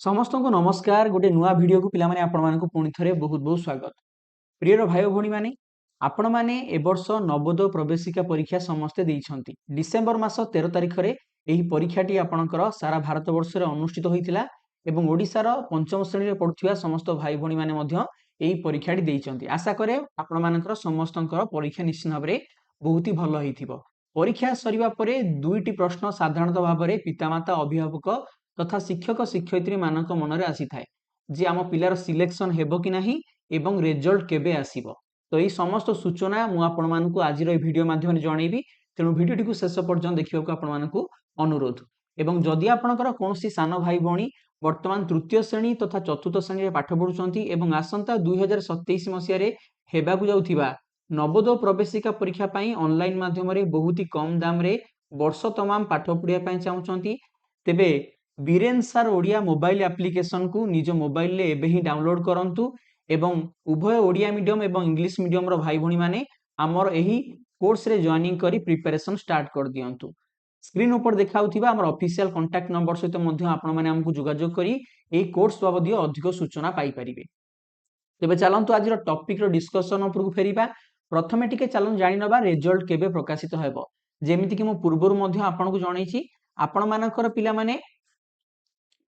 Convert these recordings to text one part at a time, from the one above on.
समस्त को नमस्कार गोटे नुआ भिडियो को पिला माने आपण मानकु पुणी थरे बहुत बहुत स्वागत। प्रियर भाई भौणी माने आपण माने ए वर्ष नवोदय प्रवेशिका परीक्षा समस्ते देइछंती। डिसेंबर मास 13 तारिख रे एही परीक्षाटी आपणकर सारा भारत वर्ष रे अनुष्ठित होइतिला एवं ओडिसा रो पंचम श्रेणी रे पढुथिबा समस्त भाई भौणी माने मध्य एही परीक्षाटी देइछंती। आशा करे आपण मानकर समस्तंकर परीक्षा निश्चित भाबरे बहुत ही भलो होइथिबो। परीक्षा सरिबा परे दुईटी प्रश्न साधारणतः भाबरे पितामाता अभिभावक तथा शिक्षक शिक्षयित्री मानक मनरे आसी थाए जे आम पिलार सिलेक्शन हेबो कि नाही एवं रिजल्ट केबे आसीबो। तो ये समस्त सूचना मु आपण मानकु आजिर ए वीडियो माध्यम जणैबी, तेणु वीडियोटी को शेष पर्यंत देखिबाकू आपण मानकु अनुरोध। एवं जदि आपणकर कोनोसी सान भाई भौणी वर्तमान तृतीय श्रेणी तथा चतुर्थ श्रेणी रे पाठ पढुचंती एवं आसंता 2027 मसिया रे हेबाकू जाउथिबा नवोदय प्रवेशिका परीक्षा पई ऑनलाइन माध्यम रे बहुत ही कम दाम रे वर्ष तमाम पाठ पढिया पई चाहुचंती, तेबे बीरेन सार ओडिया मोबाइल एप्लिकेशन को निज मोबाइल ले एबे ही डाउनलोड करंतु एवं उभय ओडिया मीडियम एवं इंग्लिश मीडियम रो भाई भौणी माने हमर एही कोर्स रे जॉइनिंग करी प्रिपरेशन स्टार्ट कर दियंतु। स्क्रीन ऊपर देखाउथिबा हमर ऑफिशियल कांटेक्ट नंबर सहित मध्य आपण माने हमकु जोगाजोग करी एही कोर्स बाबदीय अधिक सूचना पाई परिबे। तेबे चलंतु आज रो टॉपिक रो डिस्कशन ऊपर को फेरिबा। प्रथमे टिके चलन जानि नबा रिजल्ट केबे प्रकाशित हेबो। जेमिति कि मो पूर्वरु मध्य आपण को जणैछि आपण मानकर पिला माने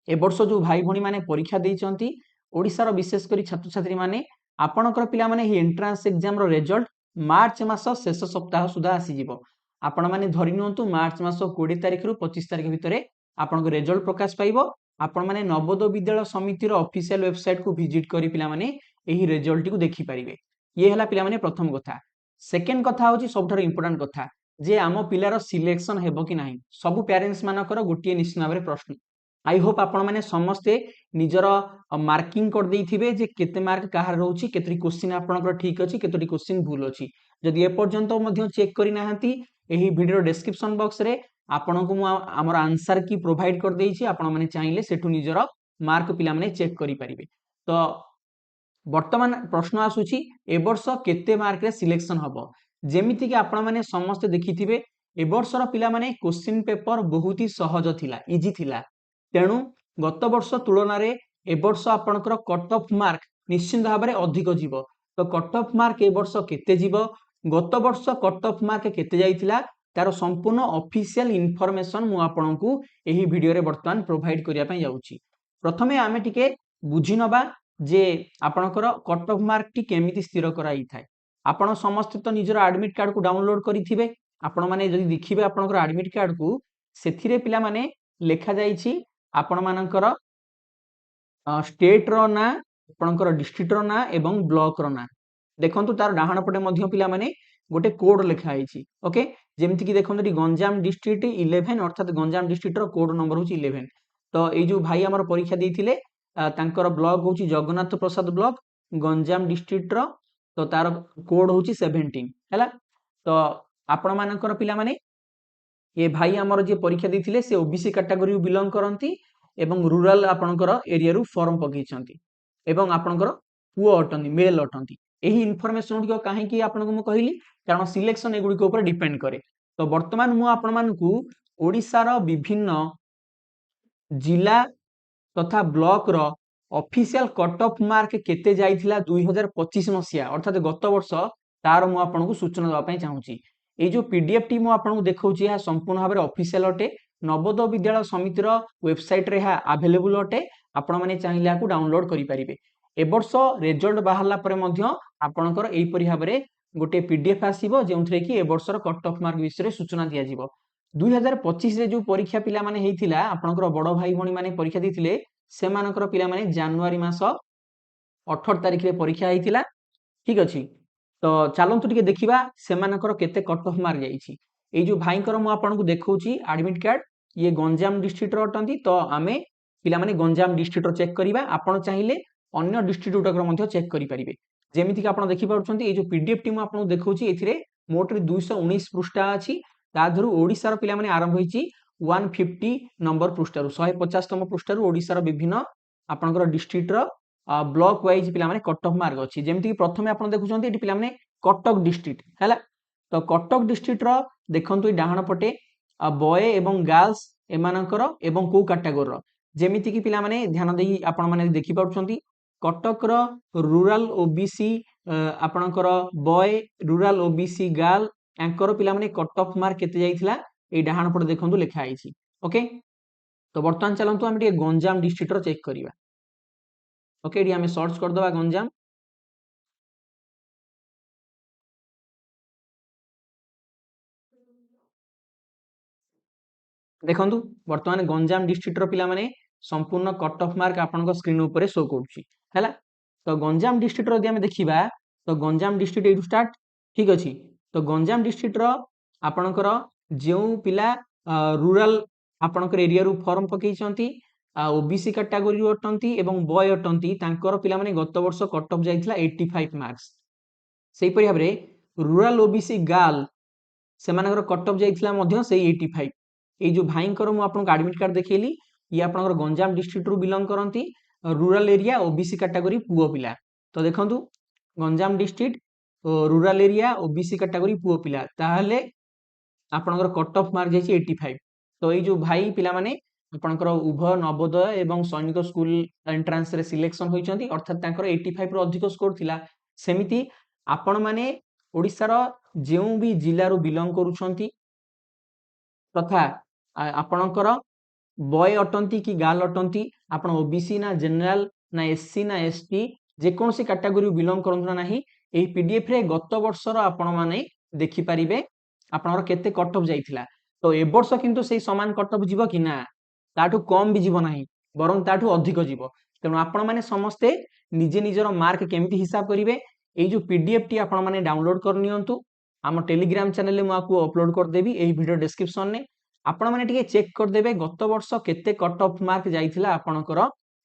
ए वर्ष जो भाई भौणी माने परीक्षा देइचंती ओडिसा विशेष करी छात्र छात्री माने आपणकर पिला माने ही एंट्रांस एग्जाम रो रिजल्ट मार्च मास शेष सप्ताह सुधा आसी जिवो। आपण माने धरि नोंतु मार्च मास 20 तारिख रु 25 तारिख भितरे आपनको रिजल्ट प्रकाश पाइबो। आपण माने नवोदय विद्यालय समिति रो ऑफिशियल वेबसाइट को विजिट करी पिला माने एही रिजल्ट को देखि परिबे। ये हला पिला माने प्रथम कथा। सेकंड कथा होची सबठार इंपोर्टेंट कथा जे आम पिलार सिलेक्शन हेबो कि नाही। सब पेरेंट्स मानकर गोटिए निश्चित भाबरे प्रश्न। आई होप आपण माने समस्ते निजर मार्किंग कर देइथिबे जे केते मार्क काहार रहउची, केतरी क्वेश्चन आपनकर ठीक अछि, केतरी क्वेश्चन भूल अछि। जदि ए पर्यंत मध्य चेक करि नाहंती एही वीडियो डिस्क्रिप्शन बॉक्स रे आपनको मु हमर आंसर की प्रोवाइड कर देइछि। आपण माने चाहिले सेठु निजर मार्क पिला माने चेक करि परिबे। तो वर्तमान प्रश्न आसुची ए वर्ष केते मार्क रे सिलेक्शन हबो। जेमिति कि आपण माने समस्त देखिथिबे ए वर्षर पिला माने क्वेश्चन पेपर बहुत ही सहज थिला, इजी थिला। तेणु गत वर्ष तुलन रे ए वर्ष आपनकर कट ऑफ मार्क निश्चित भाव में अधिक जीव। तो कट ऑफ मार्क ए वर्ष केते जीव, गत वर्ष कट ऑफ मार्क केते जाइतिला तार संपूर्ण ऑफिशियल इन्फॉर्मेशन मु आपनकु एही वीडियो रे वर्तमान प्रोवाइड करिया पई जाउची। प्रथमे आमे टिके बुझी नबा जे आपनकर कट ऑफ मार्क टी केमिति स्थिर कराई थाए। आपण समस्त तो निजर एडमिट कार्ड को डाउनलोड करिथिबे। आपण माने जदि देखिबे आपनकर एडमिट कार्ड को सेथिरे पिला माने लेखा जाइछि आपण मानकर स्टेट रो ना, आपनकर डिस्ट्रिक्ट रो ना एवं ब्लॉक रो ना। देखंतु तार डाहाण पटे मध्य पिला माने गोटे कोड लेखा आइछि। ओके, जेमति कि देखंतु गंजाम डिस्ट्रिक्ट 11 अर्थात गंजाम डिस्ट्रिक्ट रो कोड नंबर होछि 11। तो ए जो भाई हमर परीक्षा देइथिले तांकर ब्लॉक होछि जगन्नाथ प्रसाद ब्लॉक गंजाम डिस्ट्रिक्ट रो। तो तार कोड होछि 17 हैला। तो आपण मानकर पिला माने ये भाई आमर जे परीक्षा देइथिले से ओबीसी कैटेगरी रु बिलोंग करंती एवं रूरल आपनकर एरिया रु फॉर्म पकेइछंती एवं आपनकर पुओ अटंती, मेल अटंती। एही इन्फॉर्मेशन गुडिको काहे कि आपनको मु कहिली कारण सिलेक्शन ए गुडिको ऊपर डिपेंड करे। तो वर्तमान मु आपण मानकु ओडिसा रो विभिन्न जिला तथा ब्लॉक रो ऑफिशियल कट ऑफ मार्क केते जाइथिला 2025 मसिया अर्थात गत वर्ष तार मु आपनको सूचना दवा पई चाहूची। ए जो पीडीएफ टी मु आपनको देखौची या संपूर्ण भाबरे ऑफिशियल अटे। नवोदय विद्यालय समिति रो वेबसाइट रे हा अवेलेबल अटे। आपण माने चाहिला को डाउनलोड करि परिबे। ए वर्ष रिजल्ट बाहरला परे मध्य आपनकर एई परि भाबरे गोटे पीडीएफ आसीबो जेउथरे कि ए वर्षर कट ऑफ मार्क विषय सूचना दिया जिवो। 2025 रे जो परीक्षा पिला माने हेइथिला आपनकर बड़ भाई भणी माने परीक्षा दिथिले से मानकर पिला माने जनवरी मास 18 तारिख रे परीक्षा हेइथिला। ठीक अछि। तो चलंतु टिके देखिबा से मानकर केते कट ऑफ मार्क जाईछि। ए जो भाईकर मु आपनको देखौची एडमिट कार्ड ये गंजाम डिस्ट्रिक्ट रो अटंती। तो आमे पिला माने गंजाम डिस्ट्रिक्ट रो चेक करिबा। आपण चाहिले अन्य डिस्ट्रिक्ट गुटकर मध्ये चेक करि परिबे। जेमिति कि आपण देखि पाउछंती ए जो पीडीएफ टी मु आपनको देखौची एथिरे मोट रे 219 पृष्ठा अछि। ता धरु ओडिसा रो पिला माने आरंभ होईची 150 नंबर पृष्ठा रु 150 तम पृष्ठा रु ओडिसा रो विभिन्न आपनकर डिस्ट्रिक्ट रो ब्लॉक वाइज पिला माने कट ऑफ मार्क अछि। जेमिति कि प्रथमे आपण देखुछंती एठी पिला माने कटक डिस्ट्रिक्ट हैला। तो कटक डिस्ट्रिक्ट रो देखंतु डाहाण पटे बॉय एवं गर्ल्स एमानकर एवं को कैटेगरी रो जेमिति कि पिला माने ध्यान देई आपण माने देखि पाउछंती कटक रो रूरल ओबीसी आपणकर boy rural OBC girl anchor पिला माने कट ऑफ मार्क केते जाइथिला ए डाहाण पट देखंतु लिखा आइछि ओके। तो वर्तमान चलंतु हम टिके गंजाम डिस्ट्रिक्ट रो चेक करिवा ओके एडी हमें सर्च कर दबा गंजाम देखंतु वर्तमान गंजाम डिस्ट्रिक्ट रो पिला माने संपूर्ण कट ऑफ मार्क आपन स्क्रीन ऊपर शो करूची हैला। तो गंजाम डिस्ट्रिक्ट रो हम देखिबा तो गंजाम डिस्ट्रिक्ट एटू स्टार्ट ठीक अछि। तो गंजाम डिस्ट्रिक्ट रो आपनकर जेउ पिला रूरल आपनकर एरिया रु फॉर्म पकेइचंती ओबीसी कैटेगरी रु अटंती एवं बॉय अटंती तांकर पिला माने गत वर्ष कट ऑफ जाइथिला 85 मार्क्स सेही परि भाबरे रूरल ओबीसी गर्ल सेमानकर कट ऑफ जाइथिला मध्य सेही 85 ए जो भाईंकर मु आपनको एडमिट कार्ड देखैली ये आपनकर गंजाम डिस्ट्रिक्ट रु बिलोंग करंती रूरल एरिया ओबीसी कैटेगरी पुओ पिला। तो देखंतु Ganjam district rural area OBC category पुओ पिला ताहले आपनकर कट ऑफ मार्क जाइछि 85। तो ए जो भाई पिला माने आपनकर उभय नवोदय एवं सैनिक स्कूल एंट्रांस रे सिलेक्शन होइचंती अर्थात तांकर 85 रो अधिक स्कोर थिला। सेमिति आपण माने ओडिसा रो जेउ भी जिल्ला रो बिलोंग करूछंती तथा आपणकर बॉय अटंती कि गर्ल अटंती आपण ओबीसी ना जनरल ना एससी ना एसटी जेकोसी कैटेगरी बिलोंग करंतु ना नाही एही पीडीएफ रे गत वर्षर आपण माने देखि परिबे आपनकर केते कट ऑफ जाइथिला। तो ए वर्ष किंतु सेही समान कट ऑफ जीवो कि ना ताठू कम भी जीवो नाही बरं ताठू अधिक जीवो। तेणु आपण माने समस्ते निजे निजर मार्क केमिति हिसाब करिवे एई जो पीडीएफ टी आपण माने डाउनलोड कर नियंतु आम टेलीग्राम चैनल में आपको अपलोड कर देबी एही वीडियो डिस्क्रिप्शन में आपण माने टिके चेक कर देबे गत वर्ष केते कट ऑफ मार्क जाइथिला आपणकर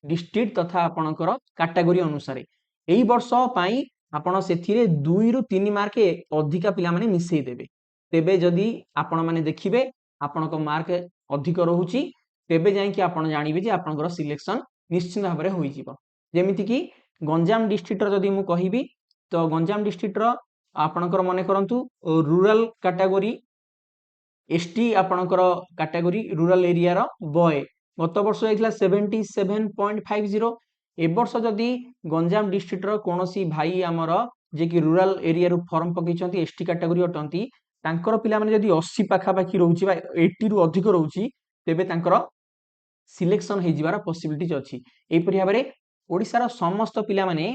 डिस्ट्रिक्ट तथा आपणकर कैटेगरी अनुसार एही वर्ष पई आपण सेथिरे 2 रु 3 मार्क अधिका पिला माने मिसई देबे तेबे जदी आपण माने देखिबे आपणक मार्क अधिक रहूची तेबे जाई कि आपण जानिबे जे आपणकर सिलेक्शन निश्चित भाबरे होई जिवो। जेमिति कि गंजाम डिस्ट्रिक्ट रो जदी मु कहिबी तो गंजाम डिस्ट्रिक्ट रो आपणकर मने करंतु रूरल कैटेगरी एसटी आपणकर कैटेगरी रूरल एरिया रो बॉय गत वर्ष जाइथिला 77.50 ए वर्ष जदी गंजाम डिस्ट्रिक्ट रो कोनोसी भाई हमर जे कि रूरल एरिया रो फॉर्म पकेइचंती एसटी कैटेगरी अटंती तांकर पिला माने जदी 80 पाखा पाखी रहउची बा 80 रु अधिक रहउची तेबे तांकर सिलेक्शन हे जिवार पॉसिबिलिटीज अछि। एई परि भाबरे ओडिसा रो समस्त पिला माने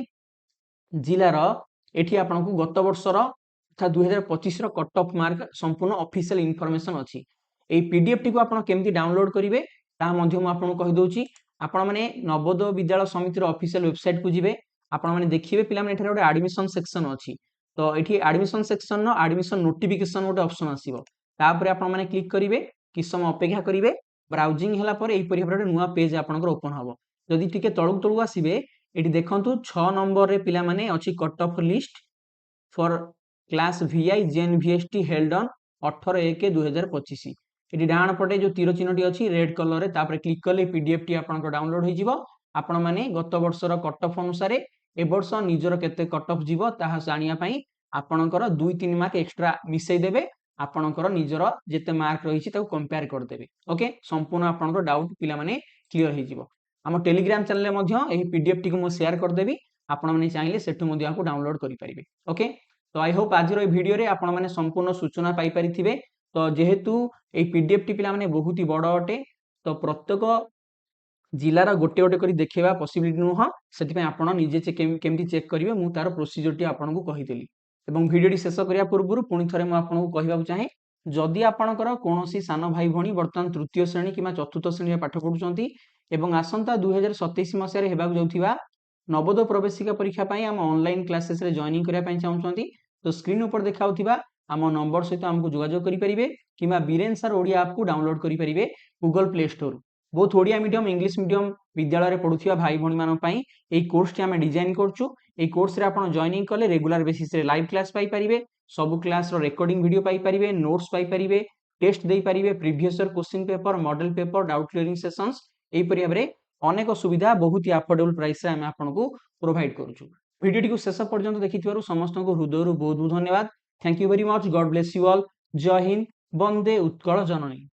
जिल्ला रो एठी आपनको गत वर्षर तथा 2025 रो कट ऑफ मार्क संपूर्ण ऑफिशियल इन्फॉर्मेशन अछि। एई पीडीएफ टी को आपण केमति डाउनलोड करिवे ता मध्य मु आपनको कहि दोछि आपण माने नवोदय विद्यालय समिति रो ऑफिशियल वेबसाइट को जिवे आपण माने देखिबे पिला माने एठारे गोटे एडमिशन सेक्शन अछि। तो एठी एडमिशन सेक्शन नो एडमिशन नोटिफिकेशन गोटे ऑप्शन आसीबो तापर आपण माने क्लिक करिवे कि समय अपेक्षा करिवे ब्राउजिंग हला पर एई परि भाबरे नुवा पेज आपनकर ओपन हबो। जदि टिके तळु तळु आसीबे एठी देखंतु 6 नंबर रे पिला माने अछि cut off list for class VI JNVST held on 18/1/2025 एटी डाण पटे जो तीर चिन्हटी अछि रेड कलर रे तापर क्लिक करले पीडीएफ टी आपनकर डाउनलोड होई जिवो। आपण माने गत वर्षर कट ऑफ अनुसार ए वर्ष निजर केते कट ऑफ जीवो ताहा जानिया पई आपनकर 2-3 मार्क एक्स्ट्रा मिसई देबे आपनकर निजर जेते मार्क रहिछि ताको कंपेयर कर देबे ओके संपूर्ण आपनकर डाउट पिला माने क्लियर हे जिवो। हम टेलीग्राम चैनल ले मध्य एही पीडीएफ टी को मो शेयर कर देबी आपण माने चाहिले सेठु मध्य आपको डाउनलोड करि परिबे ओके। तो आई होप आज वीडियो रे आपण माने संपूर्ण सूचना पाई परिथिबे। तो जेहेतु ए पीडीएफ टी पिला माने बहुत ही बड़ अटे तो प्रत्येक जिल्लार गोटे गोटे करी देखेबा पॉसिबिलिटी नुह सेति पय आपण निजे केमति चेक करिवे मु तार प्रोसीजर टी आपनको कहि देली एवं वीडियो टी शेष करिया पूर्व पुनी थरे मु आपनको कहिबाकू चाहे जदि आपणकर कोनोसी सान भाई भणी वर्तमान तृतीय श्रेणी किबा चतुर्थ श्रेणी पाठ पढुचंती एवं आसंता 2027 मसिया रे हेबाकू जाउथिबा नवोदय प्रवेशिका परीक्षा पय हम ऑनलाइन क्लासेस रे जॉइनिंग करिया पय चाहउचंती तो स्क्रीन ऊपर देखाउथिबा आम नंबर सहित हमको जोगाजोग करि परिबे किबा बीरेन सर ओडिया ऐप को डाउनलोड करि परिबे गूगल प्ले स्टोर बहुत ओडिया मीडियम इंग्लिश मीडियम विद्यालय रे पढुथिबा भाई भणी मानन पई एई कोर्स टी हम डिजाइन करछु। एई कोर्स रे आपण जॉइनिंग कले रेगुलर बेसिस रे लाइव क्लास पाई परिबे सब क्लास रो रिकॉर्डिंग वीडियो पाई परिबे नोट्स पाई परिबे टेस्ट देई परिबे previous year question paper model paper doubt clearing sessions एई परि भाबरे अनेक सुविधा बहुत ही अफोर्डेबल प्राइस रे हम आपनको प्रोवाइड करछु। वीडियो टी को शेष पर्यंत देखिथिबारु समस्त को हृदयरु बहुत बहुत धन्यवाद। Thank you very much God bless you all. जय हिंद वंदे उत्कल जननी।